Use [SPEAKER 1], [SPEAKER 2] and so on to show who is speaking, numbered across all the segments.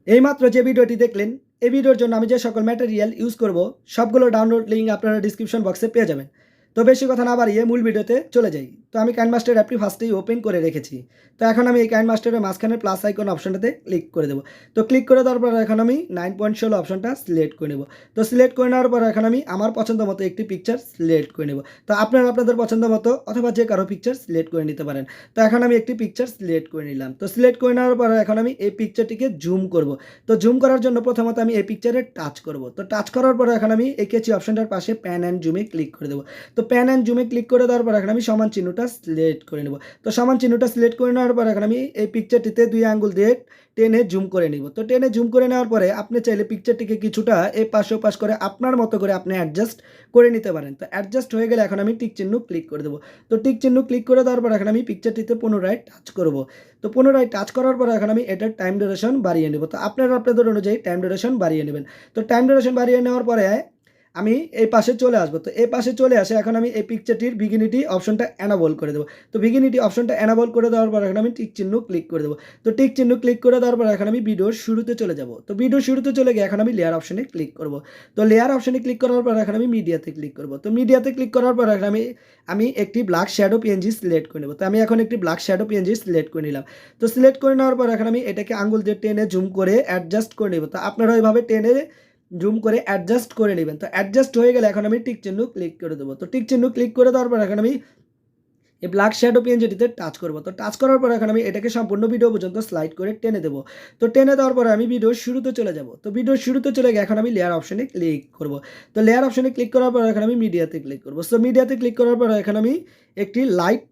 [SPEAKER 1] এইমাত্র যে ভিডিওটি দেখলেন, এই ভিডিওর জন্য আমি যে সকল ম্যাটেরিয়াল ইউজ করব সবগুলো ডাউনলোড লিঙ্ক আপনারা ডিসক্রিপশন বক্সে পেয়ে যাবেন। তো বেশি কথা না বাড়িয়ে মূল ভিডিওতে চলে যাই। তো আমি কাইনমাস্টার অ্যাপটি ফার্স্টেই ওপেন করে রেখেছি। তো এখন আমি এই কাইনমাস্টারের মাঝখানে প্লাস আইকন অপশনটাতে ক্লিক করে দেবো। তো ক্লিক করে দেওয়ার পর এখন আমি 9.16 অপশনটা সিলেক্ট করে নেব। তো সিলেক্ট করে নেওয়ার পর এখন আমি আমার পছন্দ মতো একটি পিকচার সিলেক্ট করে নেব। তো আপনারা আপনাদের পছন্দ মতো অথবা যে কারো পিকচার সিলেক্ট করে নিতে পারেন। তো এখন আমি একটি পিকচার সিলেক্ট করে নিলাম। তো সিলেক্ট করে নেওয়ার পর এখন আমি এই পিকচারটিকে জুম করব। তো জুম করার জন্য প্রথমত আমি এই পিকচারে টাচ করব। তো টাচ করার পর এখন আমি এই কেচি অপশনটার পাশে প্যান অ্যান্ড জুমে ক্লিক করে দেবো। তো প্যান অ্যান্ড জুমে ক্লিক করে দেওয়ার পর এখন আমি সমান চিহ্নটা সিলেক্ট করে নেব। তো সমান চিহ্নটা সিলেক্ট করে নেওয়ার পর এখন আমি এই পিকচারটিতে 2 আঙ্গুল দিয়ে টেনে জুম করে নিব। তো টেনে জুম করে নেওয়ার পরে আপনি চাইলে পিকচারটিকে কিছুটা এই পাশে ওপাশ করে আপনার মতো করে আপনি অ্যাডজাস্ট করে নিতে পারেন। তো অ্যাডজাস্ট হয়ে গেলে এখন আমি টিক চিহ্ন ক্লিক করে দেবো। তো টিক চিহ্ন ক্লিক করে দেওয়ার পর এখন আমি পিকচারটিতে পুনরায় টাচ করব। তো পুনরায় টাচ করার পর এখন আমি এটার টাইম ডিউরেশন বাড়িয়ে নেব। তো আপনারা আপনাদের অনুযায়ী টাইম ডিউরেশন বাড়িয়ে নেবেন। তো টাইম ডিউরেশন বাড়িয়ে নেওয়ার পরে আমি এই পাশে চলে আসবো। তো এই পাশে চলে আসে এখন আমি এই পিকচারটির ভিগিনিটি অপশনটা অ্যানাবল করে দেবো। তো ভিগিনিটি অপশনটা অ্যানাবল করে দেওয়ার পর এখন আমি টিক চিহ্ন ক্লিক করে দেবো। তো টিক চিহ্ন ক্লিক করে দেওয়ার পর এখন আমি ভিডিওর শুরুতে চলে যাব। তো ভিডিওর শুরুতে চলে গিয়ে এখন আমি লেয়ার অপশনে ক্লিক করব। তো লেয়ার অপশনে ক্লিক করার পর এখন আমি মিডিয়াতে ক্লিক করব। তো মিডিয়াতে ক্লিক করার পর এখন আমি একটি ব্ল্যাক শ্যাডো পিএনজি সিলেক্ট করে নেব। তো আমি এখন একটি ব্ল্যাক শ্যাডো পিএনজি সিলেক্ট করে নিলাম। তো সিলেক্ট করে নেওয়ার পর এখন আমি এটাকে আঙ্গুল দিয়ে টেনে জুম করে অ্যাডজাস্ট করে নেব। তো আপনারা ওইভাবে টেনে জুম করে অ্যাডজাস্ট করে নেবেন। তো অ্যাডজাস্ট হয়ে গেলে এখন আমি টিক চিহ্ন ক্লিক করে দেবো। তো টিক চিহ্ন ক্লিক করে দেওয়ার পর এখন আমি এই ব্ল্যাক শ্যাডো পিএনজিটিতে টাচ করব। তো টাচ করার পর এখন আমি এটাকে সম্পূর্ণ ভিডিও পর্যন্ত স্লাইড করে টেনে দেবো। তো টেনে দেওয়ার পরে আমি ভিডিওর শুরুতে চলে যাব। তো ভিডিওর শুরুতে চলে গিয়ে এখন আমি লেয়ার অপশনে ক্লিক করব। তো লেয়ার অপশনে ক্লিক করার পর এখন আমি মিডিয়াতে ক্লিক করব। সো মিডিয়াতে ক্লিক করার পর এখন আমি একটি লাইট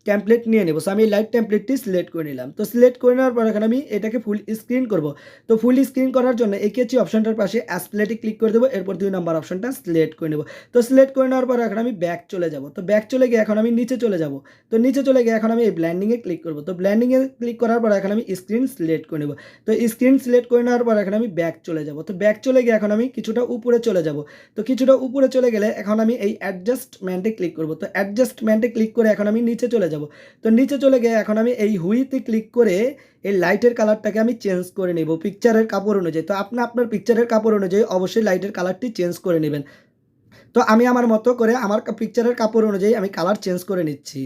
[SPEAKER 1] টেমপ্লেট নিয়ে নেব। সো আমি লাইট টেমপ্লেটটি সিলেক্ট করে নিলাম। তো সিলেক্ট করে নেওয়ার পর এখন আমি এটাকে ফুল স্ক্রিন করব। তো ফুল স্ক্রিন করার জন্য এই কেচি অপশনটার পাশে অ্যাসপ্লেটে ক্লিক করে দেবো। এরপর 2 নম্বর অপশনটা সিলেক্ট করে নেব। তো সিলেক্ট করে নেওয়ার পর এখন আমি ব্যাক চলে যাব। তো ব্যাক চলে গিয়ে এখন আমি নিচে চলে যাব। তো নিচে চলে গিয়ে এখন আমি এই ব্ল্যান্ডিংয়ে ক্লিক করব। তো ব্ল্যান্ডিংয়ে ক্লিক করার পর এখন আমি স্ক্রিন সিলেক্ট করে নেব। তো স্ক্রিন সিলেক্ট করে নেওয়ার পর এখন আমি ব্যাক চলে যাব। তো ব্যাক চলে গিয়ে এখন আমি কিছুটা উপরে চলে যাব। তো কিছুটা উপরে চলে গেলে এখন আমি এই অ্যাডজাস্টমেন্টে ক্লিক করব। তো অ্যাডজাস্টমেন্টে ক্লিক করে এখন আমি নিচে চলে যাব। তো নিচে চলে গিয়ে এখন আমি এই হুইতে ক্লিক করে এই লাইটের কালারটাকে আমি চেঞ্জ করে নেব পিকচারের কাপড় অনুযায়ী। তো আপনি আপনার পিকচারের কাপড় অনুযায়ী অবশ্যই লাইটের কালারটি চেঞ্জ করে নেবেন। তো আমি আমার মতো করে আমার পিকচারের কাপড় অনুযায়ী আমি কালার চেঞ্জ করে নিচ্ছি।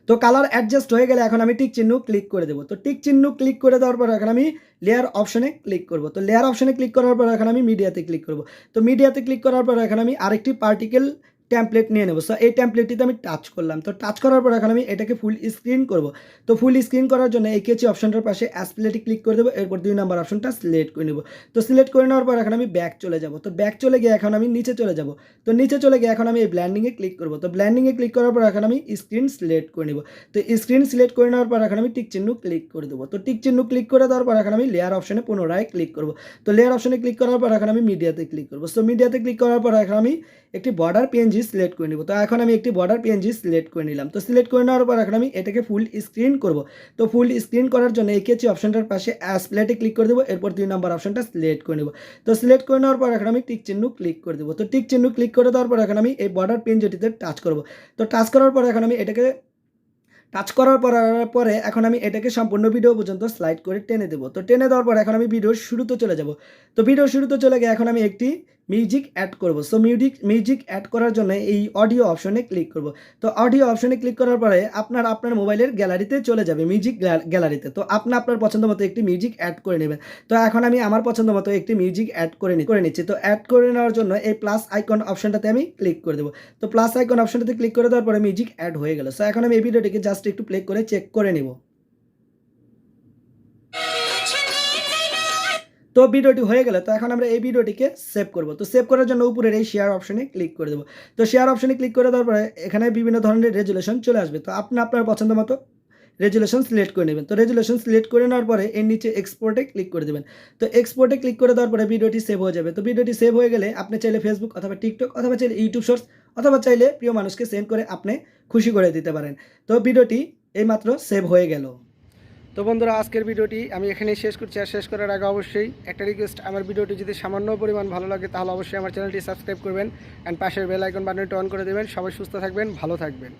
[SPEAKER 1] তো কালার অ্যাডজাস্ট হয়ে গেলে এখন আমি টিক চিহ্ন ক্লিক করে দেবো। তো টিক চিহ্ন ক্লিক করে দেওয়ার পর এখন আমি লেয়ার অপশনে ক্লিক করব। তো লেয়ার অপশনে ক্লিক করার পর এখন আমি মিডিয়াতে ক্লিক করব। তো মিডিয়াতে ক্লিক করার পর এখন আমি আরেকটি পার্টিকেল টেমপ্লেট নিয়ে নেব। সো এই টেমপ্লেটটিতে আমি টাচ করলাম। তো টাচ করার পর এখন আমি এটাকে ফুল স্ক্রিন করব। তো ফুল স্ক্রিন করার জন্য এই কেচি অপশনটার পাশে অ্যাসপ্লেটে ক্লিক করে দেবো। এরপর 2 নম্বর অপশনটা সিলেক্ট করে নেব। তো সিলেক্ট করে নেওয়ার পর এখন আমি ব্যাক চলে যাব। তো ব্যাক চলে গিয়ে এখন আমি নিচে চলে যাব। তো নিচে চলে গিয়ে এখন আমি এই ব্ল্যান্ডিংয়ে ক্লিক করব। তো ব্ল্যান্ডিংয়ে ক্লিক করার পর এখন আমি স্ক্রিন সিলেক্ট করে নেব। তো স্ক্রিন সিলেক্ট করে নেওয়ার পর এখন আমি টিক চিহ্ন ক্লিক করে দেবো। তো টিক চিহ্ন ক্লিক করে দেওয়ার পর এখন আমি লেয়ার অপশনে পুনরায় ক্লিক করব। তো লেয়ার অপশনে ক্লিক করার পর এখন আমি মিডিয়াতে ক্লিক করব। সো মিডিয়াতে ক্লিক করার পর এখন আমি একটি বর্ডার পিএনজি সিলেক্ট করে নেব। তো এখন আমি একটি বর্ডার পিএনজি সিলেক্ট করে নিলাম। তো সিলেক্ট করে নেওয়ার পর এখন আমি এটাকে ফুল স্ক্রিন করব। তো ফুল স্ক্রিন করার জন্য এই কেচি অপশনটার পাশে অ্যাসপ্লেটে ক্লিক করে দেবো। এরপর 2 নম্বর অপশনটা সিলেক্ট করে নেব। তো সিলেক্ট করে নেওয়ার পর এখন আমি টিক চিহ্ন ক্লিক করে দেবো। তো টিক চিহ্ন ক্লিক করে দেওয়ার পর এখন আমি এই বর্ডার পিএনজিটিতে টাচ করব। তো টাচ করার পর এখন আমি এটাকে টাচ করার পরে এখন আমি এটাকে সম্পূর্ণ ভিডিও পর্যন্ত স্লাইড করে টেনে দেবো। তো টেনে দেওয়ার পর এখন আমি ভিডিওর শুরুতে চলে যাব। তো ভিডিওর শুরুতে চলে গিয়ে এখন আমি একটি মিউজিক অ্যাড করব। সো মিউজিক অ্যাড করার জন্য এই অডিও অপশনে ক্লিক করব। তো অডিও অপশনে ক্লিক করার পরে আপনার মোবাইলের গ্যালারিতে চলে যাবে, মিউজিক গ্যালারিতে। তো আপনার পছন্দ মতো একটি মিউজিক অ্যাড করে নেবেন। তো এখন আমি আমার পছন্দ মতো একটি মিউজিক অ্যাড করে নিচ্ছি। তো অ্যাড করে নেওয়ার জন্য এই প্লাস আইকন অপশনটাতে আমি ক্লিক করে দেবো। তো প্লাস আইকন অপশনটাতে ক্লিক করে দেওয়ার পরে মিউজিক অ্যাড হয়ে গেল। সো এখন আমি এই ভিডিওটিকে জাস্ট একটু প্লে করে চেক করে নেব। তো ভিডিওটি হয়ে গেলে তো এখন আমরা এই ভিডিওটিকে সেভ করব। তো সেভ করার জন্য উপরের এই শেয়ার অপশনে ক্লিক করে দেবো। তো শেয়ার অপশনে ক্লিক করে দেওয়ার পরে এখানে বিভিন্ন ধরনের রেজুলেশন চলে আসবে। তো আপনার পছন্দ মতো রেজুলেশন সিলেক্ট করে নেবেন। তো রেজুলেশন সিলেক্ট করে নেওয়ার পরে এর নিচে এক্সপোর্টে ক্লিক করে দেবেন। তো এক্সপোর্টে ক্লিক করে দেওয়ার পরে ভিডিওটি সেভ হয়ে যাবে। তো ভিডিওটি সেভ হয়ে গেলে আপনি চাইলে ফেসবুক অথবা টিকটক অথবা চাইলে ইউটিউব শর্টস অথবা চাইলে প্রিয় মানুষকে সেন্ড করে আপনি খুশি করে দিতে পারেন। তো ভিডিওটি এইমাত্র সেভ হয়ে গেল। তো বন্ধুরা, আজকের ভিডিওটি আমি এখানেই শেষ করছি। আর শেষ করার আগে অবশ্যই একটা রিকোয়েস্ট, আমার ভিডিওটি যদি সামান্য পরিমাণ ভালো লাগে তাহলে অবশ্যই আমার চ্যানেলটি সাবস্ক্রাইব করবেন অ্যান্ড পাশের বেল আইকন বাটনটি অন করে দেবেন। সবাই সুস্থ থাকবেন, ভালো থাকবেন।